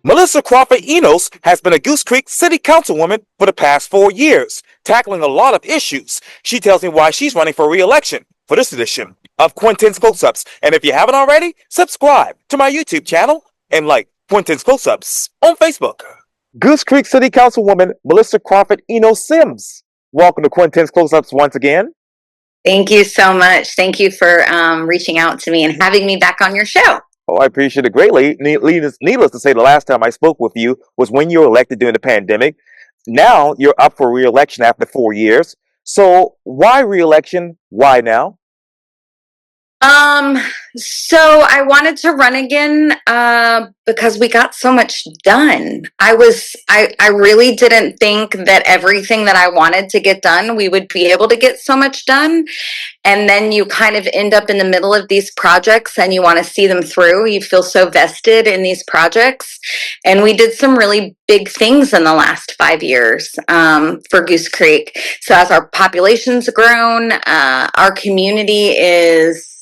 Melissa Crawford-Enos has been a Goose Creek City Councilwoman for the past 4 years, tackling a lot of issues. She tells me why she's running for re-election for this edition of Quintin's Close-Ups. And if you haven't already, subscribe to my YouTube channel and like Quintin's Close-Ups on Facebook. Goose Creek City Councilwoman Melissa Crawford-Enos Sims. Welcome to Quintin's Close-Ups once again. Thank you so much. Thank you for reaching out to me and having me back on your show. Oh, I appreciate it greatly. Needless to say, the last time I spoke with you was when you were elected during the pandemic. Now you're up for re-election after 4 years. So why re-election? Why now? So I wanted to run again because we got so much done. I really didn't think that everything that I wanted to get done, we would be able to get so much done. And then you kind of end up in the middle of these projects and you want to see them through. You feel so vested in these projects. And we did some really big things in the last 5 years for Goose Creek. So as our population's grown, our community is,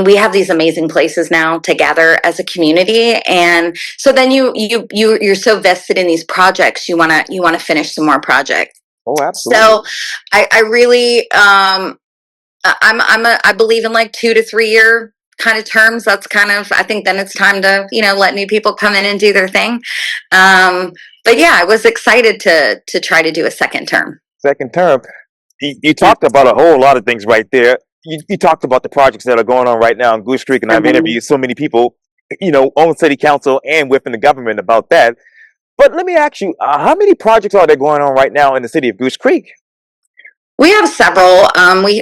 we have these amazing places now to gather as a community, and so then you're so vested in these projects. You wanna finish some more projects. Oh, absolutely. So I really I believe in like 2 to 3 year kind of terms. That's kind of, I think then it's time to let new people come in and do their thing. But yeah, I was excited to try to do a second term. Second term. You talked about a whole lot of things right there. You talked about the projects that are going on right now in Goose Creek, and I've interviewed so many people, on city council and within the government about that. But let me ask you, how many projects are there going on right now in the city of Goose Creek? We have several.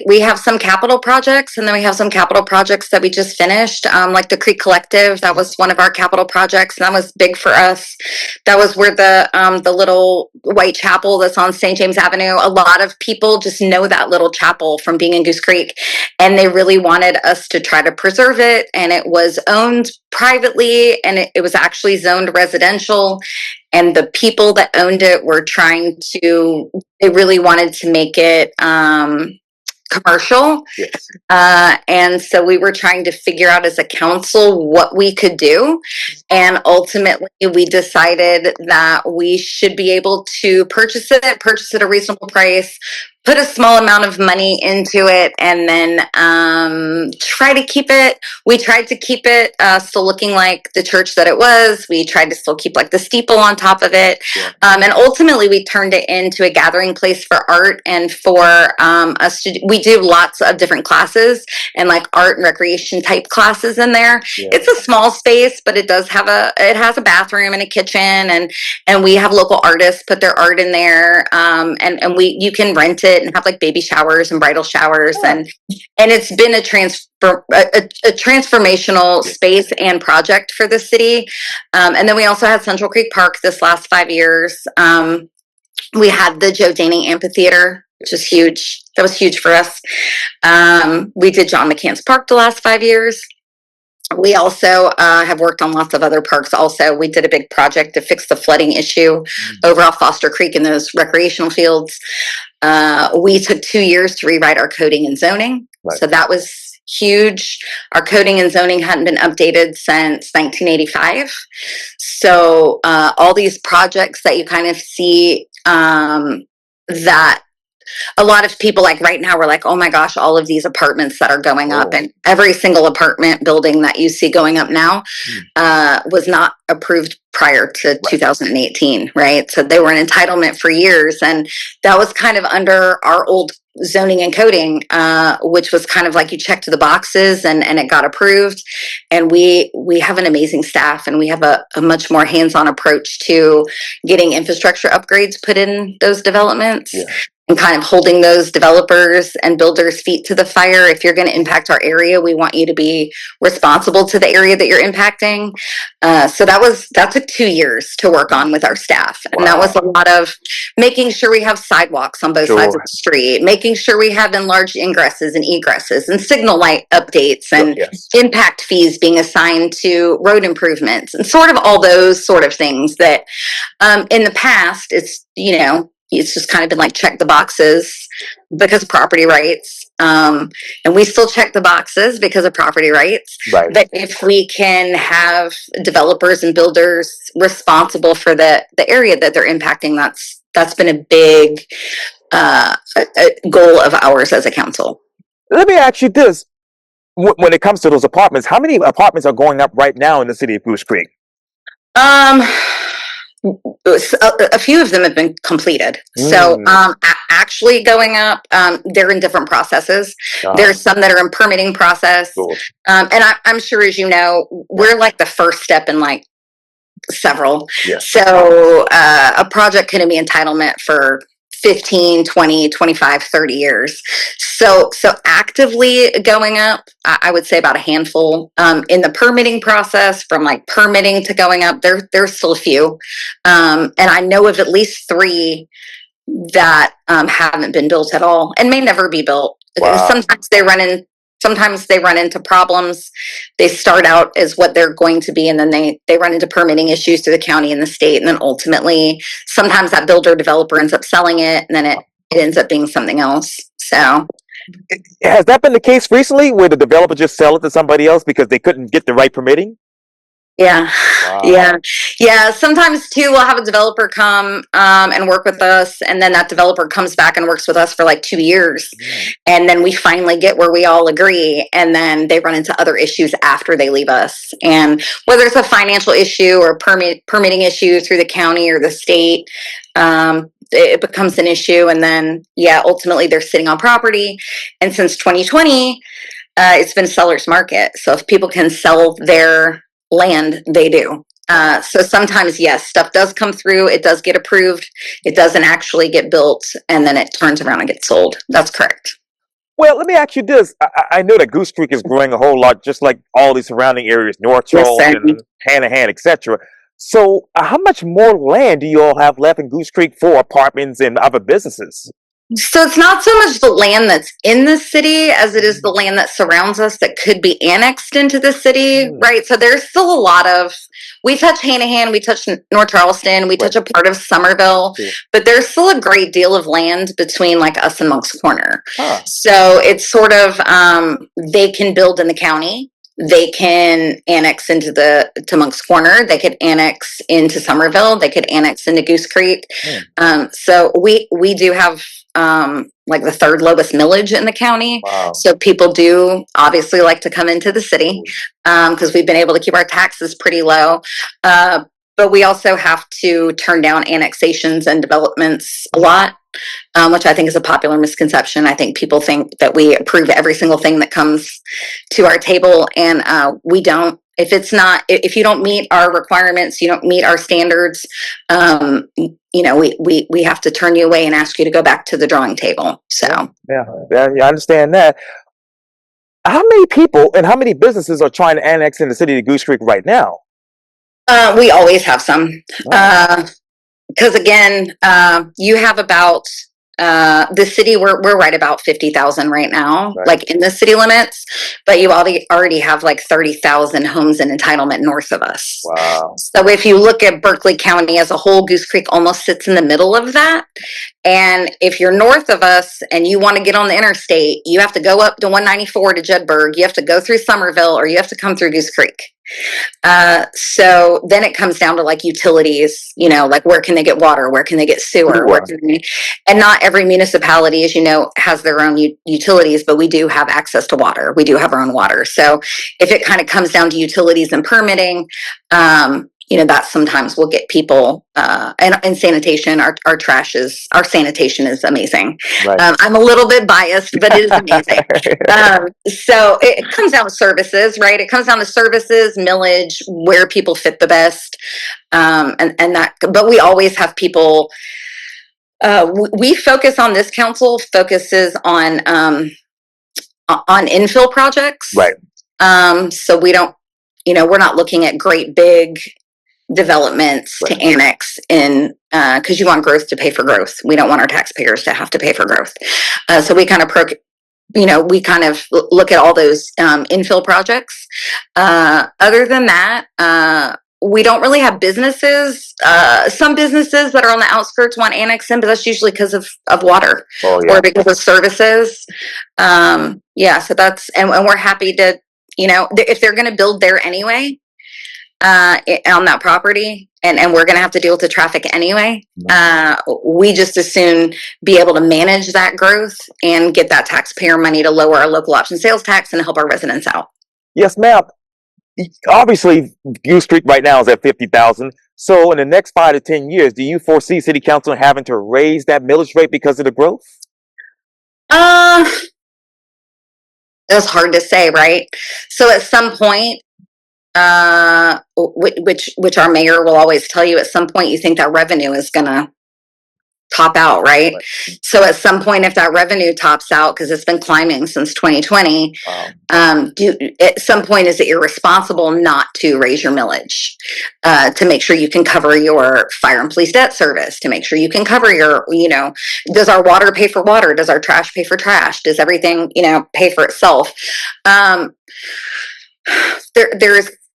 We have some capital projects, and then we have some capital projects that we just finished, like the Creek Collective. That was one of our capital projects, and that was big for us. That was where the little white chapel that's on St. James Avenue. A lot of people just know that little chapel from being in Goose Creek, and they really wanted us to try to preserve it. And it was owned privately, and it was actually zoned residential. And the people that owned it were they really wanted to make it commercial. Yes. And so we were trying to figure out as a council what we could do. And ultimately, we decided that we should be able to purchase it at a reasonable price, put a small amount of money into it, and then try to keep it. We tried to keep it still looking like the church that it was. We tried to still keep like the steeple on top of it. Yeah. And ultimately, we turned it into a gathering place for art and for us to. We do lots of different classes and like art and recreation type classes in there. Yeah. It's a small space, but it has a bathroom and a kitchen, and we have local artists put their art in there, and you can rent it and have like baby showers and bridal showers. Oh. And it's been a transformational space and project for the city. And then we also had Central Creek Park this last 5 years. We had the Joe Daning Amphitheater, which was huge. That was huge for us. We did John McCann's Park the last 5 years. We also have worked on lots of other parks also. We did a big project to fix the flooding issue over off Foster Creek in those recreational fields. We took 2 years to rewrite our coding and zoning. Right. So that was huge. Our coding and zoning hadn't been updated since 1985. So all these projects that you kind of see that a lot of people like right now we're like, oh my gosh, all of these apartments that are going up, and every single apartment building that you see going up now was not approved prior to 2018, right? So they were an entitlement for years, and that was kind of under our old zoning and coding, which was kind of like you checked the boxes and it got approved. And we have an amazing staff, and we have a much more hands-on approach to getting infrastructure upgrades put in those developments. Yeah. And kind of holding those developers and builders' feet to the fire. If you're going to impact our area, we want you to be responsible to the area that you're impacting. So that took 2 years to work on with our staff. And that was a lot of making sure we have sidewalks on both sides of the street, making sure we have enlarged ingresses and egresses and signal light updates and impact fees being assigned to road improvements and sort of all those sort of things that in the past, it's just kind of been like check the boxes. because property rights, and we still check the boxes because of property rights. Right. But if we can have developers and builders responsible for the area that they're impacting, that's been a big a goal of ours as a council. Let me ask you this: when it comes to those apartments, how many apartments are going up right now in the city of Goose Creek? A few of them have been completed. So actually going up, they're in different processes. There's some that are in permitting process. Cool. And I'm sure, as you know, we're like the first step in like several. Yes. So a project can be entitlement for 15, 20, 25, 30 years. So actively going up, I would say about a handful. In the permitting process, from like permitting to going up, there's still a few. And I know of at least 3 that haven't been built at all and may never be built. Wow. Sometimes they run into problems. They start out as what they're going to be, and then they run into permitting issues through the county and the state, and then ultimately sometimes that builder developer ends up selling it, and then it ends up being something else. So has that been the case recently, where the developer just sell it to somebody else because they couldn't get the right permitting? Yeah. Wow. Yeah. Sometimes too, we'll have a developer come and work with us, and then that developer comes back and works with us for like 2 years, and then we finally get where we all agree, and then they run into other issues after they leave us. And whether it's a financial issue or permitting issue through the county or the state, it becomes an issue, and then ultimately they're sitting on property. And since 2020, it's been seller's market. So if people can sell their land, they do. So sometimes, yes, stuff does come through. It does get approved. It doesn't actually get built, and then it turns around and gets sold. That's correct. Well, let me ask you this. I know that Goose Creek is growing a whole lot, just like all these surrounding areas, North Charleston, Hanahan, etc. So how much more land do you all have left in Goose Creek for apartments and other businesses? So it's not so much the land that's in the city as it is the land that surrounds us that could be annexed into the city, right? So there's still a lot of, we touch Hanahan, we touch North Charleston, we touch a part of Somerville, but there's still a great deal of land between like us and Monk's Corner. So it's sort of, they can build in the county. They can annex to Monk's Corner. They could annex into Somerville. They could annex into Goose Creek. So we do have like the 3rd lowest millage in the county. So people do obviously like to come into the city because we've been able to keep our taxes pretty low. But we also have to turn down annexations and developments a lot. Which I think is a popular misconception. I think people think that we approve every single thing that comes to our table, and we don't. If you don't meet our requirements, you don't meet our standards, we have to turn you away and ask you to go back to the drawing table. So yeah, I understand that. How many people and how many businesses are trying to annex in the city of Goose Creek right now? We always have some. Because again, you have about the city. We're right about 50,000 right now, like in the city limits. But you already have like 30,000 homes in entitlement north of us. Wow! So if you look at Berkeley County as a whole, Goose Creek almost sits in the middle of that. And if you're north of us and you want to get on the interstate, you have to go up to 194 to Jedburgh. You have to go through Somerville, or you have to come through Goose Creek. So then it comes down to like utilities, like where can they get water? Where can they get sewer? And not every municipality, as you know, has their own utilities, but we do have access to water. We do have our own water. So if it kind of comes down to utilities and permitting, that sometimes will get people, and sanitation, our sanitation is amazing. I'm a little bit biased, but it is amazing. So it comes down to services, right? It comes down to services, millage, where people fit the best. But we always have people, we focus on, this council focuses on infill projects. So we don't, we're not looking at great big developments to annex in, because you want growth to pay for growth. We don't want our taxpayers to have to pay for growth. So we kind of look at all those infill projects. Other than that, we don't really have businesses. Some businesses that are on the outskirts want annexed in, but that's usually because of water or because of services. Yeah, so that's, and we're happy to, if they're going to build there anyway, on that property, and we're going to have to deal with the traffic anyway. We just as soon be able to manage that growth and get that taxpayer money to lower our local option sales tax and help our residents out. Yes, ma'am. Obviously, Goose Creek right now is at 50,000. So in the next 5 to 10 years, do you foresee City Council having to raise that millage rate because of the growth? That's hard to say, right? So at some point, which our mayor will always tell you, at some point you think that revenue is going to top out, right? So at some point, if that revenue tops out, because it's been climbing since 2020, at some point, is it irresponsible not to raise your millage to make sure you can cover your fire and police debt service, to make sure you can cover your, does our water pay for water? Does our trash pay for trash? Does everything, pay for itself?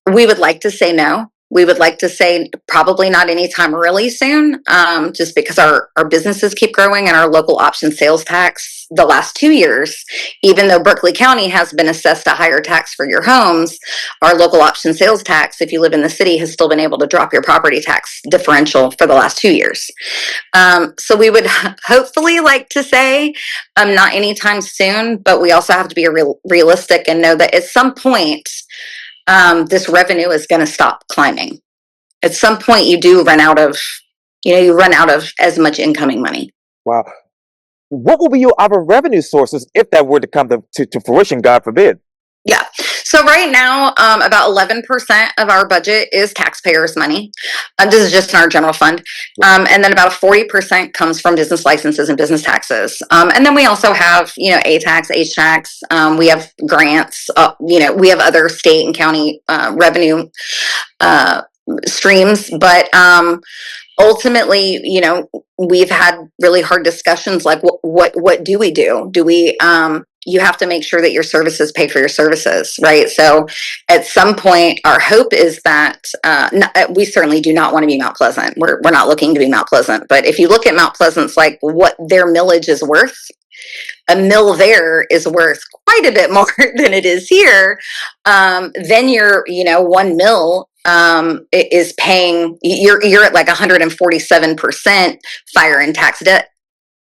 We would like to say no. We would like to say probably not anytime really soon, just because our businesses keep growing and our local option sales tax the last 2 years, even though Berkeley County has been assessed a higher tax for your homes, our local option sales tax, if you live in the city, has still been able to drop your property tax differential for the last 2 years. So we would hopefully like to say not anytime soon, but we also have to be realistic and know that at some point, this revenue is going to stop climbing. At some point, you do run out of, you run out of as much incoming money. Wow. What will be your other revenue sources if that were to come to fruition, God forbid? Yeah. So right now, about 11% of our budget is taxpayers' money. This is just in our general fund. And then about 40% comes from business licenses and business taxes. And then we also have, A tax, H tax. We have grants. We have other state and county revenue streams. But ultimately, we've had really hard discussions like, what do we do? Do we, you have to make sure that your services pay for your services, right? So at some point, our hope is that we certainly do not want to be Mount Pleasant. We're not looking to be Mount Pleasant. But if you look at Mount Pleasant's, like what their millage is worth, a mill there is worth quite a bit more than it is here. Then your, 1 mill is paying, you're at like 147% fire and tax debt.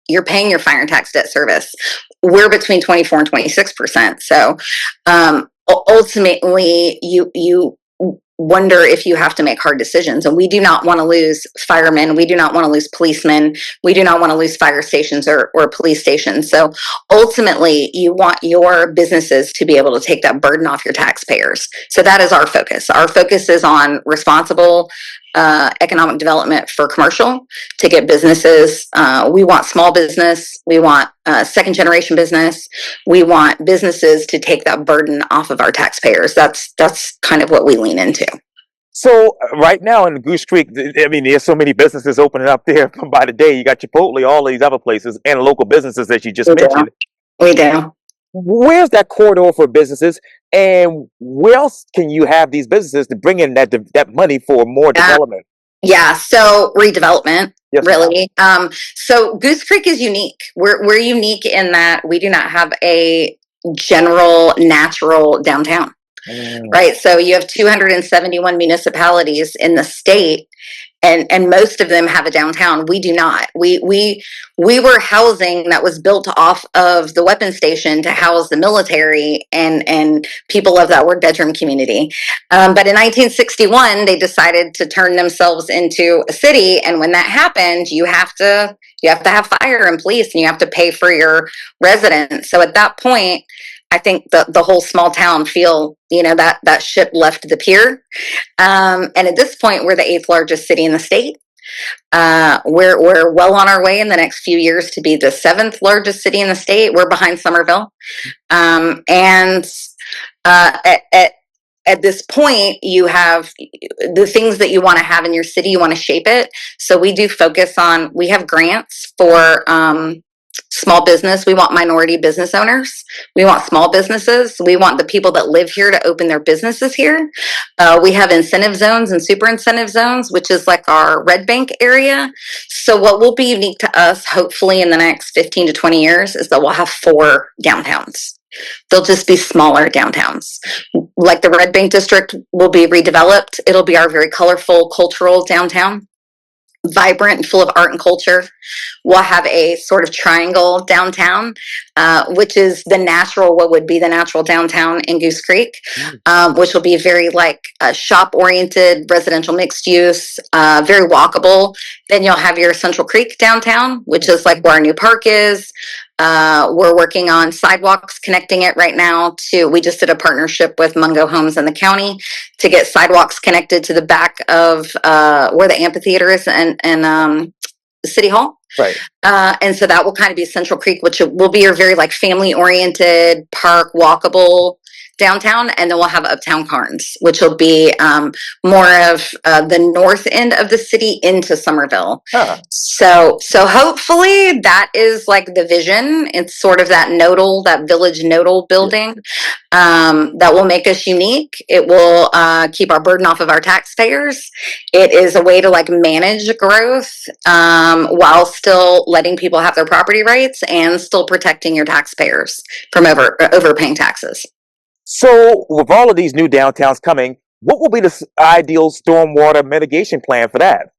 You're paying your fire and tax debt service. We're between 24 and 26%. So ultimately, you wonder if you have to make hard decisions. And we do not want to lose firemen. We do not want to lose policemen. We do not want to lose fire stations or police stations. So ultimately, you want your businesses to be able to take that burden off your taxpayers. So that is our focus. Our focus is on responsible economic development for commercial to get businesses. We want small business. We want second generation business. We want businesses to take that burden off of our taxpayers. That's kind of what we lean into. So right now in Goose Creek, I mean, there's so many businesses opening up there by the day. You got Chipotle, all these other places, and local businesses that you just mentioned. We do. Where's that corridor for businesses, and where else can you have these businesses to bring in that money for more development? Yeah, so redevelopment, yes, really. So Goose Creek is unique. We're unique in that we do not have a general natural downtown, right? So you have 271 municipalities in the state, and most of them have a downtown. We do not. We were housing that was built off of the weapons station to house the military and people of that word bedroom community. But in 1961, they decided to turn themselves into a city, and when that happened, you have to have fire and police, and you have to pay for your residents. So at that point, I think the whole small town feel, that ship left the pier. And at this point, we're the 8th largest city in the state. We're well on our way in the next few years to be the 7th largest city in the state. We're behind Somerville. And at this point, you have the things that you want to have in your city, you want to shape it. So we do focus on, we have grants for small business. We want minority business owners. We want small businesses. We want the people that live here to open their businesses here. We have incentive zones and super incentive zones, which is like our Red Bank area. So what will be unique to us, hopefully in the next 15 to 20 years, is that we'll have 4 downtowns. They'll just be smaller downtowns. Like the Red Bank district will be redeveloped. It'll be our very colorful cultural downtown, vibrant and full of art and culture. We'll have a sort of triangle downtown, which is what would be the natural downtown in Goose Creek, which will be very like shop-oriented, residential mixed use, very walkable. Then you'll have your Central Creek downtown, which is like where our new park is. We're working on sidewalks connecting it right now we just did a partnership with Mungo Homes in the county to get sidewalks connected to the back of where the amphitheater is and City Hall. Right. And so that will kind of be Central Creek, which will be your very like family oriented park, walkable downtown. And then we'll have Uptown Carnes, which will be more of the north end of the city into Somerville. Huh. So hopefully that is like the vision. It's sort of that village nodal building that will make us unique. It will keep our burden off of our taxpayers. It is a way to like manage growth while still letting people have their property rights and still protecting your taxpayers from overpaying taxes. So, with all of these new downtowns coming, what will be the ideal stormwater mitigation plan for that?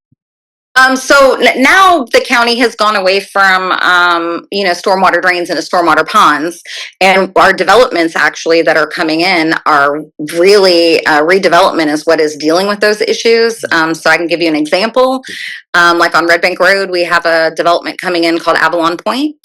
So now the county has gone away from, stormwater drains into stormwater ponds, and our developments actually that are coming in are really redevelopment is what is dealing with those issues. So I can give you an example. Like on Red Bank Road, we have a development coming in called Avalon Point,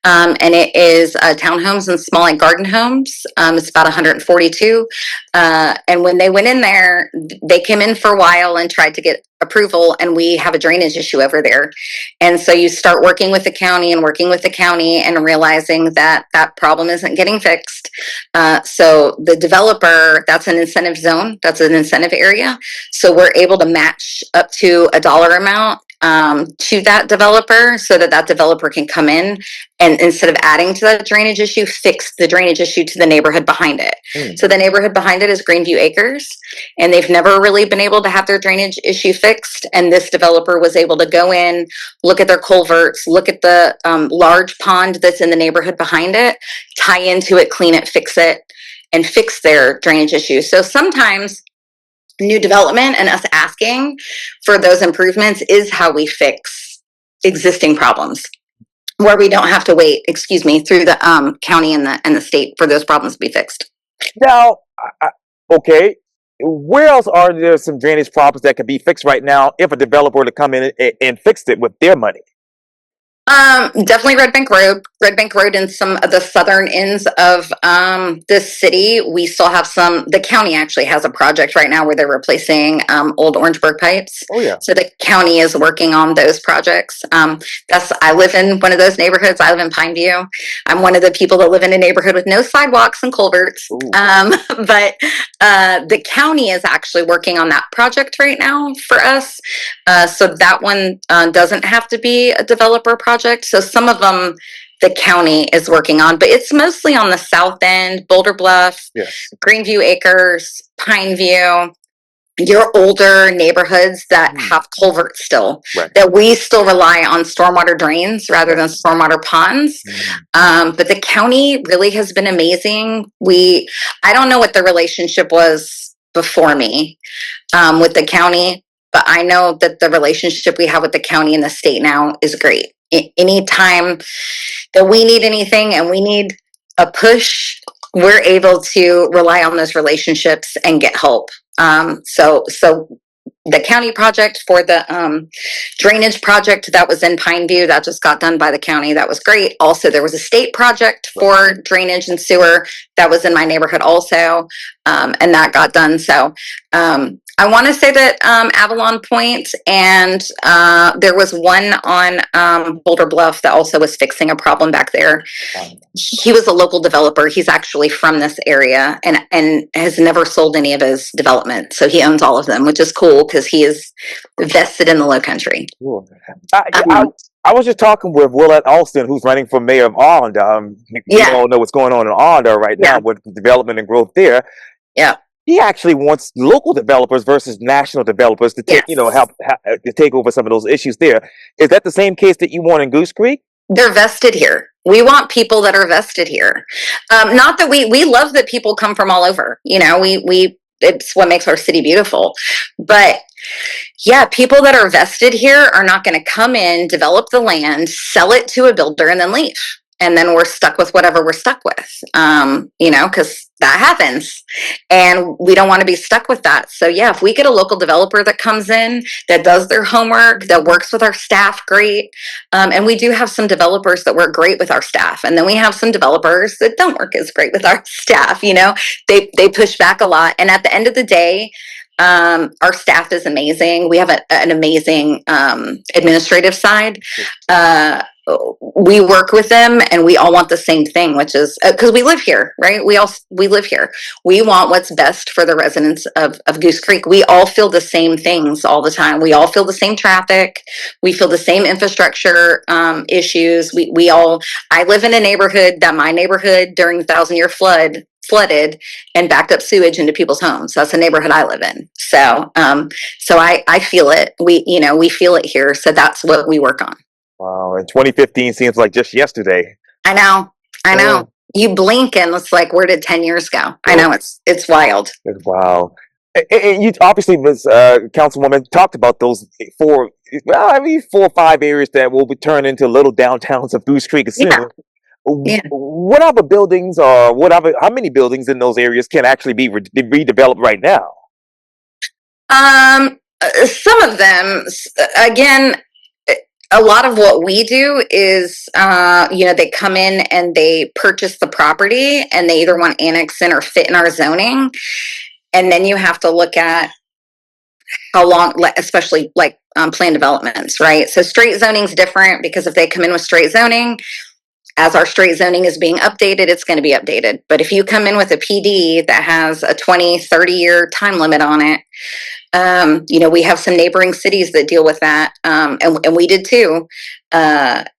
and it is townhomes and small like garden homes. It's about 142, and when they went in there, they came in for a while and tried to get approval, and we have a drainage issue over there. And so you start working with the county and realizing that that problem isn't getting fixed. So the developer, that's an incentive zone, that's an incentive area. So we're able to match up to a dollar amount to that developer so that developer can come in and instead of adding to that drainage issue, fix the drainage issue to the neighborhood behind it. So the neighborhood behind it is Greenview Acres, and they've never really been able to have their drainage issue fixed. And this developer was able to go in, look at their culverts, look at the large pond that's in the neighborhood behind it, tie into it, clean it, fix it, and fix their drainage issue. So sometimes new development and us asking for those improvements is how we fix existing problems, where we don't have to wait, through the county and the state for those problems to be fixed. Now, okay, where else are there some drainage problems that can be fixed right now if a developer were to come in and fix it with their money? Definitely Red Bank Road in some of the southern ends of this city. We still have the county actually has a project right now where they're replacing old Orangeburg pipes. Oh yeah. So the county is working on those projects. I live in one of those neighborhoods. I live in Pineview. I'm one of the people that live in a neighborhood with no sidewalks and culverts. But the county is actually working on that project right now for us. So that one doesn't have to be a developer project. So some of them the county is working on, but it's mostly on the south end, Boulder Bluff, yes, Greenview Acres, Pineview, your older neighborhoods that have culverts still, right, that we still rely on stormwater drains rather than stormwater ponds. But the county really has been amazing. I don't know what the relationship was before me with the county, but I know that the relationship we have with the county and the state now is great. Anytime that we need anything and we need a push, we're able to rely on those relationships and get help. So the county project for the drainage project that was in Pineview, that just got done by the county. That was great. Also, there was a state project for drainage and sewer that was in my neighborhood also, and that got done. So I want to say that Avalon Point and there was one on Boulder Bluff that also was fixing a problem back there. He was a local developer. He's actually from this area and has never sold any of his development. So he owns all of them, which is cool because he is vested in the Low Country. Cool. I I was just talking with Willette Alston, who's running for mayor of Arlington. We Yeah, all know what's going on in Arlington right yeah, now with development and growth there. yeah. He actually wants local developers versus national developers to take, Yes. help to take over some of those issues there. Is that the same case that you want in Goose Creek? They're vested here. We want people that are vested here. Not that we love that people come from all over. We it's what makes our city beautiful. But yeah, people that are vested here are not going to come in, develop the land, sell it to a builder, and then leave. And then we're stuck with whatever we're stuck with, because that happens. And we don't want to be stuck with that. So, yeah, if we get a local developer that comes in, that does their homework, that works with our staff great. And we do have some developers that work great with our staff. And then we have some developers that don't work as great with our staff. They push back a lot. And at the end of the day, our staff is amazing. We have an amazing administrative side. We work with them, and we all want the same thing, which is because we live here, right? We live here. We want what's best for the residents of Goose Creek. We all feel the same things all the time. We all feel the same traffic. We feel the same infrastructure issues. I live in a neighborhood that my neighborhood during the 1,000-year flooded and backed up sewage into people's homes. That's the neighborhood I live in. So I feel it. We feel it here. So that's what we work on. Wow, and 2015 seems like just yesterday. I know. Yeah. You blink and it's like, where did 10 years go? I know, it's wild. Wow. And you obviously, Ms. Councilwoman, talked about those four or five areas that will be turned into little downtowns of Goose Creek soon. Yeah. Yeah. What other buildings or how many buildings in those areas can actually be redeveloped right now? Some of them, again, a lot of what we do is, they come in and they purchase the property and they either want annex in or fit in our zoning. And then you have to look at how long, especially like planned developments, right? So straight zoning is different because if they come in with straight zoning, as our straight zoning is being updated, it's going to be updated. But if you come in with a PD that has a 20, 30-year time limit on it, we have some neighboring cities that deal with that, and we did too. That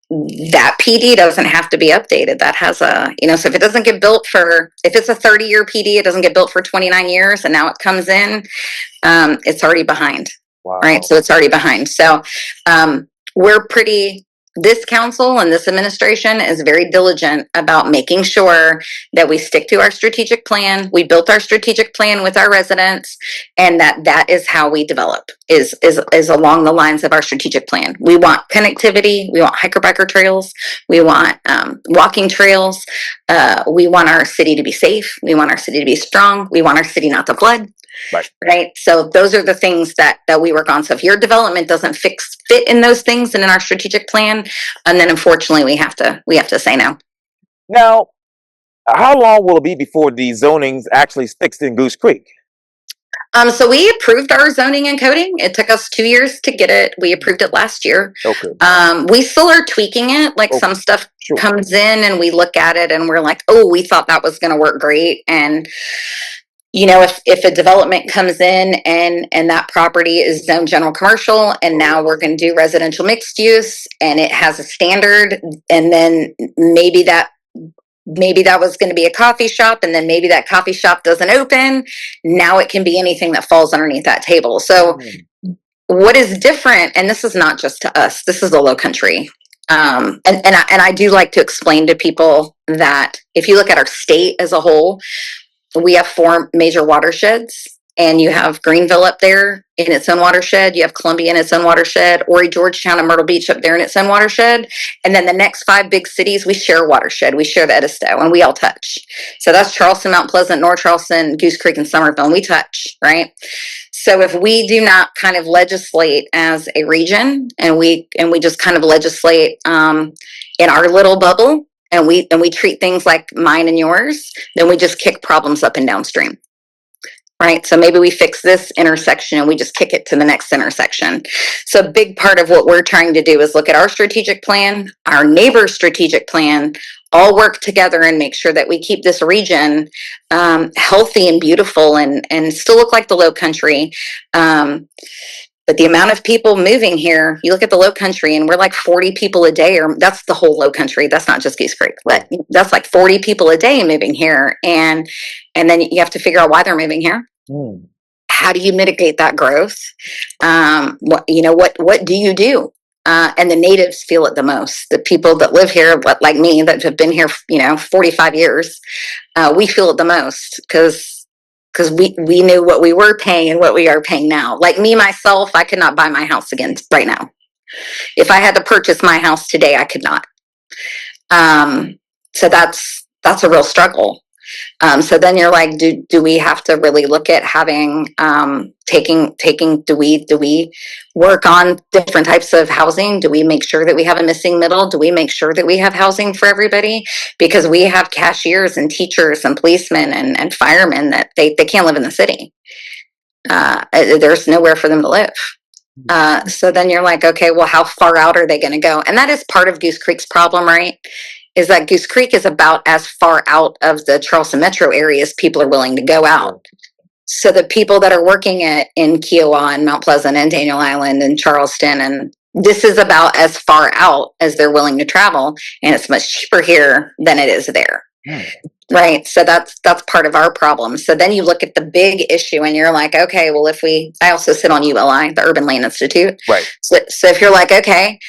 PD doesn't have to be updated. That has so if it doesn't get built if it's a 30-year PD, it doesn't get built for 29 years, and now it comes in, it's already behind. Wow. Right? So it's already behind. So this council and this administration is very diligent about making sure that we stick to our strategic plan. We built our strategic plan with our residents, and that is how we develop, is along the lines of our strategic plan. We want connectivity. We want hiker biker trails. We want walking trails. We want our city to be safe. We want our city to be strong. We want our city not to flood. Right. So those are the things that we work on. So if your development doesn't fit in those things and in our strategic plan, and then unfortunately we have to say no. Now, how long will it be before the zoning's actually fixed in Goose Creek? So we approved our zoning and coding. It took us 2 years to get it. We approved it last year. Okay. We still are tweaking it. Like some stuff comes in and we look at it and we're like, oh, we thought that was going to work great. And if a development comes in and that property is zoned general commercial, and now we're going to do residential mixed use, and it has a standard, and then maybe that was going to be a coffee shop, and then maybe that coffee shop doesn't open. Now it can be anything that falls underneath that table. So what is different, and this is not just to us, this is the Low Country. And I do like to explain to people that if you look at our state as a whole, we have 4 major watersheds, and you have Greenville up there in its own watershed. You have Columbia in its own watershed, Horry, Georgetown, and Myrtle Beach up there in its own watershed. And then the next 5 big cities, we share a watershed. We share the Edisto, and we all touch. So that's Charleston, Mount Pleasant, North Charleston, Goose Creek, and Somerville, and we touch, right? So if we do not kind of legislate as a region, and we just kind of legislate in our little bubble, and we treat things like mine and yours, then we just kick problems up and downstream. Right? So maybe we fix this intersection and we just kick it to the next intersection. So a big part of what we're trying to do is look at our strategic plan, our neighbor's strategic plan, all work together and make sure that we keep this region healthy and beautiful and still look like the Low Country. But the amount of people moving here, you look at the Low Country, and we're like 40 people a day, or that's the whole Low Country. That's not just Goose Creek, but that's like 40 people a day moving here, and then you have to figure out why they're moving here. How do you mitigate that growth? What do you do? And the natives feel it the most. The people that live here, like me, that have been here, 45 years, we feel it the most because we knew what we were paying and what we are paying now. Like me, myself, I could not buy my house again right now. If I had to purchase my house today, I could not. So that's a real struggle. So then you're like, do we have to really look at having, do we work on different types of housing? Do we make sure that we have a missing middle? Do we make sure that we have housing for everybody? Because we have cashiers and teachers and policemen and firemen that they can't live in the city. There's nowhere for them to live. So then you're like, okay, well, how far out are they going to go? And that is part of Goose Creek's problem, right? Is that Goose Creek is about as far out of the Charleston metro area as people are willing to go out. So the people that are working in Kiowa and Mount Pleasant and Daniel Island and Charleston, and this is about as far out as they're willing to travel, and it's much cheaper here than it is there. Right. So that's part of our problem. So then you look at the big issue and you're like, okay, well, I also sit on ULI, the Urban Land Institute. Right. So if you're like, okay,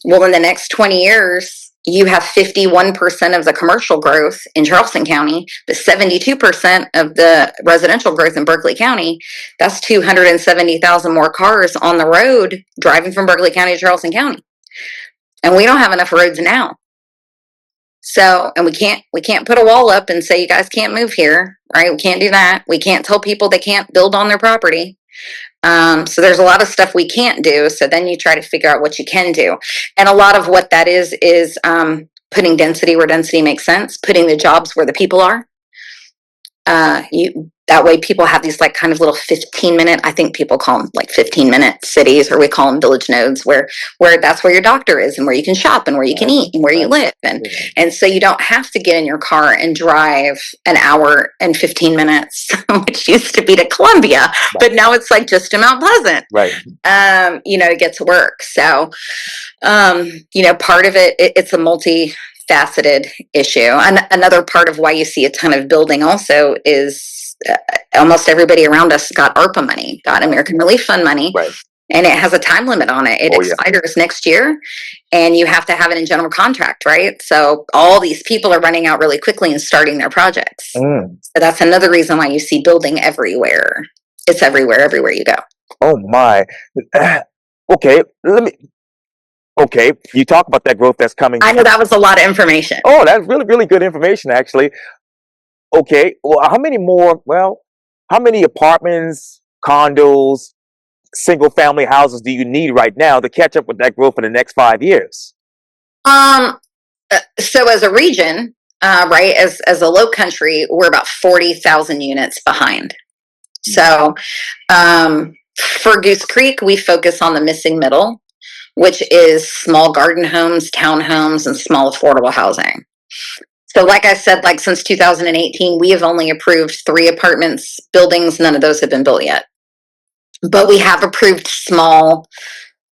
well, in the next 20 years, you have 51% of the commercial growth in Charleston County, but 72% of the residential growth in Berkeley County. That's 270,000 more cars on the road driving from Berkeley County to Charleston County. And we don't have enough roads now. So, and we can't put a wall up and say, you guys can't move here, right? We can't do that. We can't tell people they can't build on their property. So there's a lot of stuff we can't do. So then you try to figure out what you can do. And a lot of what that is putting density where density makes sense, putting the jobs where the people are. That way people have these like kind of little 15-minute, I think people call them like 15-minute cities, or we call them village nodes, where that's where your doctor is and where you can shop and where you can eat and where you live. And so you don't have to get in your car and drive an hour and 15 minutes, which used to be to Columbia, but now it's like just to Mount Pleasant, to get to work. So, part of it's a multifaceted issue. And another part of why you see a ton of building also is almost everybody around us got ARPA money, got American Relief Fund money, and it has a time limit on it. It expires next year, and you have to have it in general contract, right? So all these people are running out really quickly and starting their projects. So that's another reason why you see building everywhere. It's everywhere you go. Oh my. Okay, you talk about that growth that's coming. I know that was a lot of information. Oh, that's really, really good information, actually. Okay, well, how many apartments, condos, single-family houses do you need right now to catch up with that growth in the next 5 years? So as a region, right, as a Low Country, we're about 40,000 units behind. So for Goose Creek, we focus on the missing middle, which is small garden homes, townhomes, and small affordable housing. So like I said, like since 2018, we have only approved 3 apartments buildings. None of those have been built yet. But we have approved small,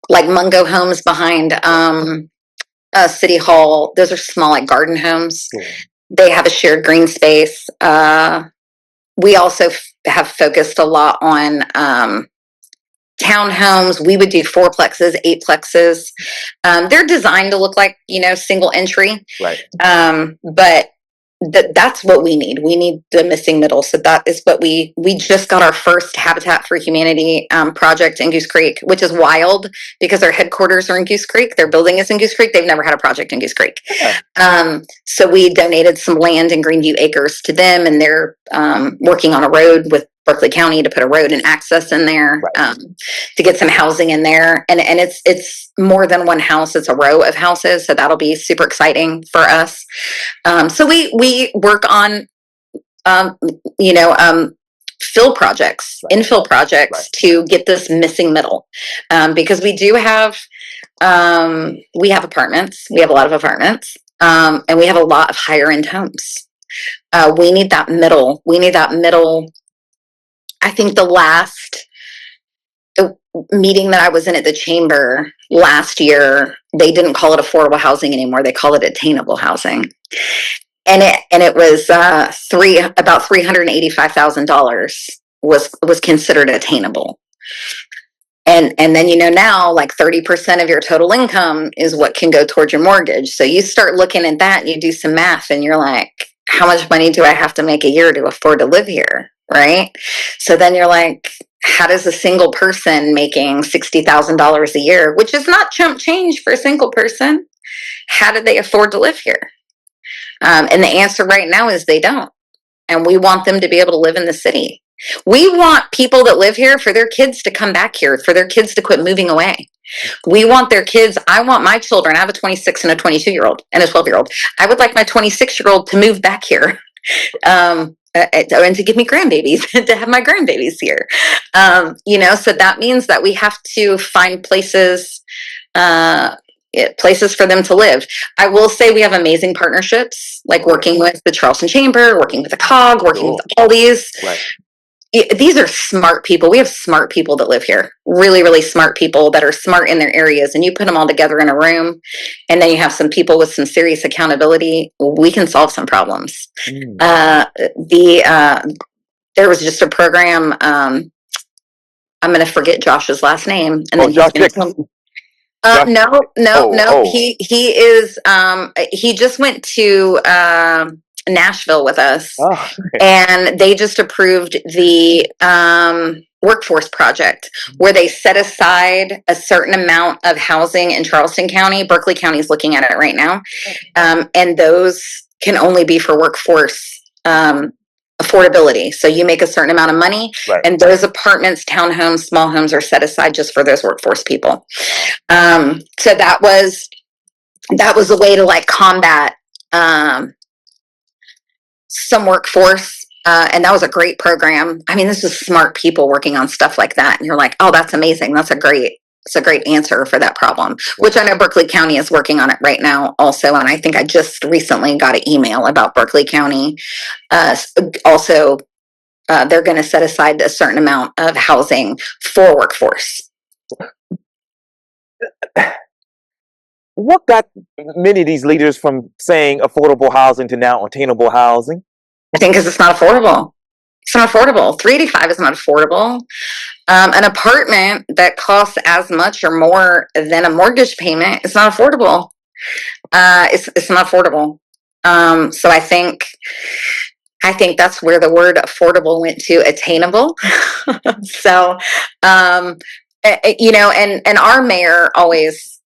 like Mungo homes behind City Hall. Those are small, like garden homes. They have a shared green space. We also have focused a lot on townhomes. We would do 4plexes, 8plexes. They're designed to look like, single entry. Right. But that's what we need. We need the missing middle. So that is what we just got our first Habitat for Humanity project in Goose Creek, which is wild because their headquarters are in Goose Creek. Their building is in Goose Creek. They've never had a project in Goose Creek. So we donated some land in Greenview Acres to them, and they're working on a road with Berkeley County to put a road and access in there, to get some housing in there. And it's more than one house. It's a row of houses. So that'll be super exciting for us. So we work on, infill projects to get this missing middle. Because we do have, we have apartments. We have a lot of apartments. And we have a lot of higher end homes. We need that middle. I think meeting that I was in at the chamber last year, they didn't call it affordable housing anymore. They call it attainable housing. And it was about $385,000 was considered attainable. And then now like 30% of your total income is what can go towards your mortgage. So you start looking at that and you do some math and you're like, how much money do I have to make a year to afford to live here? Right? So then you're like, how does a single person making $60,000 a year, which is not chump change for a single person, how do they afford to live here? And the answer right now is they don't. And we want them to be able to live in the city. We want people that live here for their kids to come back here, for their kids to quit moving away. We want their kids. I want my children. I have a 26 and a 22-year-old and a 12-year-old. I would like my 26-year-old to move back here. And to give me grandbabies, to have my grandbabies here. So that means that we have to find places for them to live. I will say we have amazing partnerships, like working with the Charleston Chamber, working with the COG, working with all these. Right. These are smart people. We have smart people that live here, really, really smart people that are smart in their areas. And you put them all together in a room, and then you have some people with some serious accountability. We can solve some problems. There was just a program. I'm going to forget Josh's last name, and then Josh no. He is. He just went to Nashville with us, and they just approved the workforce project where they set aside a certain amount of housing in Charleston County. Berkeley County is looking at it right now, and those can only be for workforce affordability. So you make a certain amount of money, and those apartments, townhomes, small homes are set aside just for those workforce people. So that was a way to like combat some workforce. And that was a great program. I mean, this is smart people working on stuff like that. And you're like, oh, that's amazing. It's a great answer for that problem, which I know Berkeley County is working on it right now also. And I think I just recently got an email about Berkeley County. Also, they're going to set aside a certain amount of housing for workforce. What got many of these leaders from saying affordable housing to now attainable housing? I think because it's not affordable. It's not affordable. $385 is not affordable. An apartment that costs as much or more than a mortgage payment is not affordable. It's not affordable. So I think that's where the word affordable went to attainable. So, and our mayor always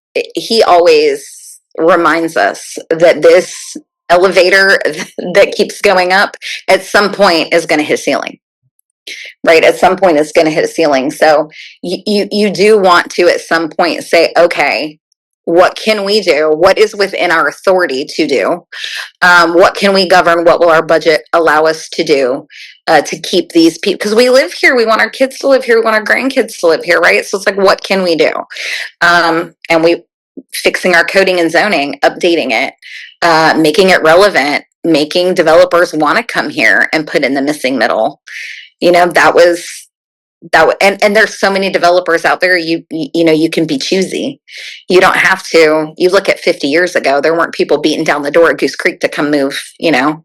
reminds us that this elevator that keeps going up at some point is going to hit a ceiling. Right. At some point it's going to hit a ceiling. So you do want to at some point say, okay, what can we do? What is within our authority to do? What can we govern? What will our budget allow us to do to keep these people? Because we live here. We want our kids to live here. We want our grandkids to live here. Right. So it's like, what can we do? And we fixing our coding and zoning, updating it, making it relevant, making developers want to come here and put in the missing middle. That was and there's so many developers out there. You can be choosy. You don't have to. You look at 50 years ago, there weren't people beating down the door at Goose Creek to come move. To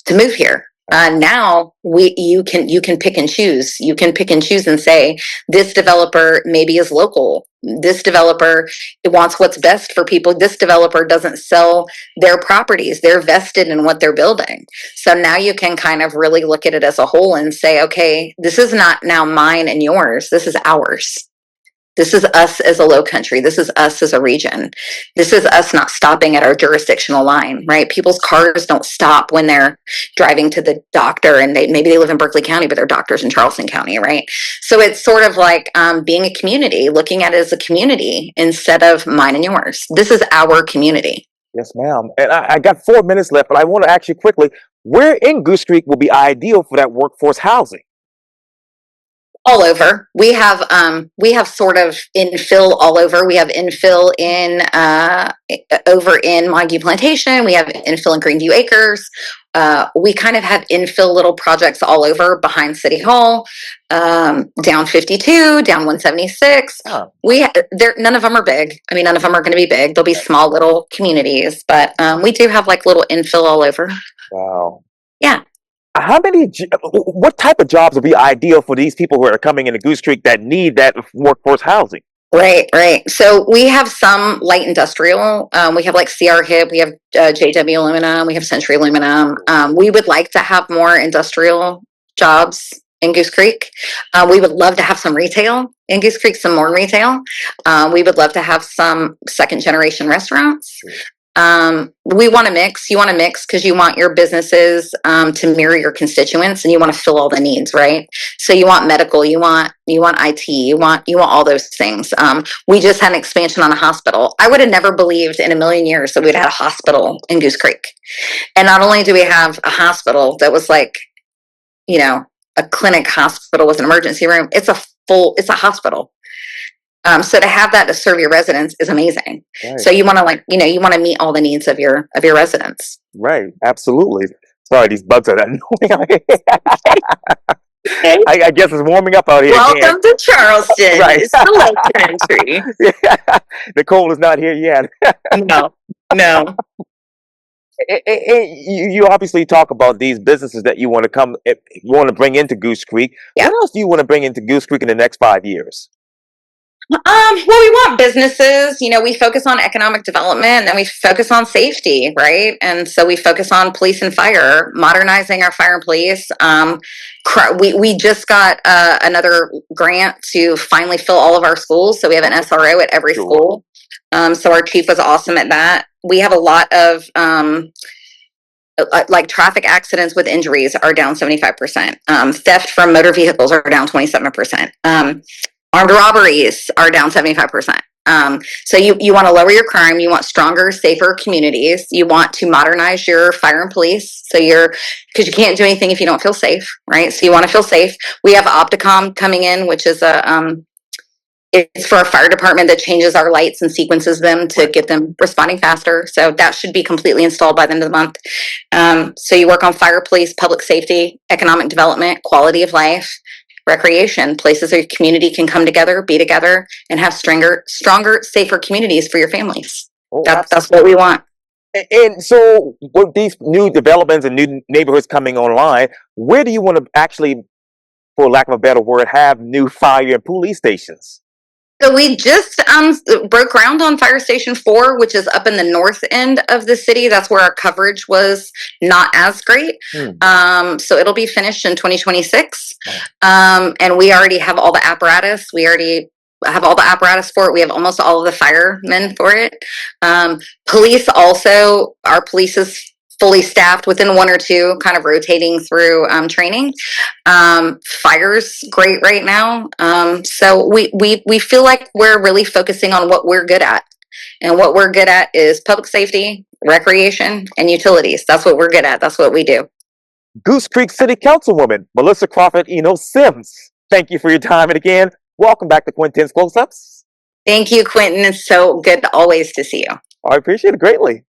move here. Now you can pick and choose. You can pick and choose and say, this developer maybe is local. This developer wants what's best for people. This developer doesn't sell their properties. They're vested in what they're building. So now you can kind of really look at it as a whole and say, okay, this is not now mine and yours. This is ours. This is us as a low country. This is us as a region. This is us not stopping at our jurisdictional line, right? People's cars don't stop when they're driving to the doctor, and maybe they live in Berkeley County, but their doctor's in Charleston County, right? So it's sort of like being a community, looking at it as a community instead of mine and yours. This is our community. Yes, ma'am. And I got 4 minutes left, but I want to ask you quickly, where in Goose Creek will be ideal for that workforce housing? All over. We have sort of infill all over. We have infill in over in Montague Plantation. We have infill in Greenview Acres. We kind of have infill little projects all over behind City Hall, down 52, down 176. Oh, There none of them are big. I mean, none of them are going to be big. They'll be small little communities, but we do have like little infill all over. wow. Yeah. What type of jobs would be ideal for these people who are coming into Goose Creek that need that workforce housing? Right, right. So we have some light industrial. We have like CR Hip, we have JW Aluminum, we have Century Aluminum. We would like to have more industrial jobs in Goose Creek. We would love to have some retail in Goose Creek, some more retail. We would love to have some second generation restaurants. We want to mix. You want to mix because you want your businesses to mirror your constituents, and you want to fill all the needs, right? So you want medical, you want IT, you want all those things. We just had an expansion on a hospital. I would have never believed in a million years that we'd had a hospital in Goose Creek. And not only do we have a hospital that was like, you know, a clinic hospital with an emergency room, it's a hospital. So to have that to serve your residents is amazing. Right, So you want to like, you want to meet all the needs of your residents. right, absolutely. Sorry, these bugs are that annoying. Okay. I guess it's warming up out here again. Welcome to Charleston. Right. It's the Lake Country. Yeah. The cold is not here yet. No, no. You obviously talk about these businesses that you want to you want to bring into Goose Creek. Yeah. What else do you want to bring into Goose Creek in the next 5 years? Well, we want businesses. We focus on economic development, and then we focus on safety, right? And so we focus on police and fire, modernizing our fire and police. We just got another grant to finally fill all of our schools, so we have an SRO at every Sure. school. So our chief was awesome at that. We have a lot of like traffic accidents with injuries are down 75%. Theft from motor vehicles are down 27%. Armed robberies are down 75%. So you want to lower your crime. You want stronger, safer communities. You want to modernize your fire and police. Because you can't do anything if you don't feel safe, right? So you want to feel safe. We have Opticom coming in, which is it's for our fire department that changes our lights and sequences them to get them responding faster. So that should be completely installed by the end of the month. So you work on fire, police, public safety, economic development, quality of life, recreation, places where your community can come together, be together, and have stronger, safer communities for your families. Oh, That's what we want. And so, with these new developments and new neighborhoods coming online, where do you want to actually, for lack of a better word, have new fire and police stations? So we just broke ground on Fire Station 4, which is up in the north end of the city. That's where our coverage was not as great. So it'll be finished in 2026. And we already have all the apparatus. We already have all the apparatus for it. We have almost all of the firemen for it. Police also, our police is fully staffed within one or two, kind of rotating through training. Fire's great right now. So we feel like we're really focusing on what we're good at. And what we're good at is public safety, recreation, and utilities. That's what we're good at. That's what we do. Goose Creek City Councilwoman Melissa Crawford-Enos Sims. Thank you for your time, and again, welcome back to Quintin's Close-Ups. Thank you, Quintin. It's so good always to see you. I appreciate it greatly.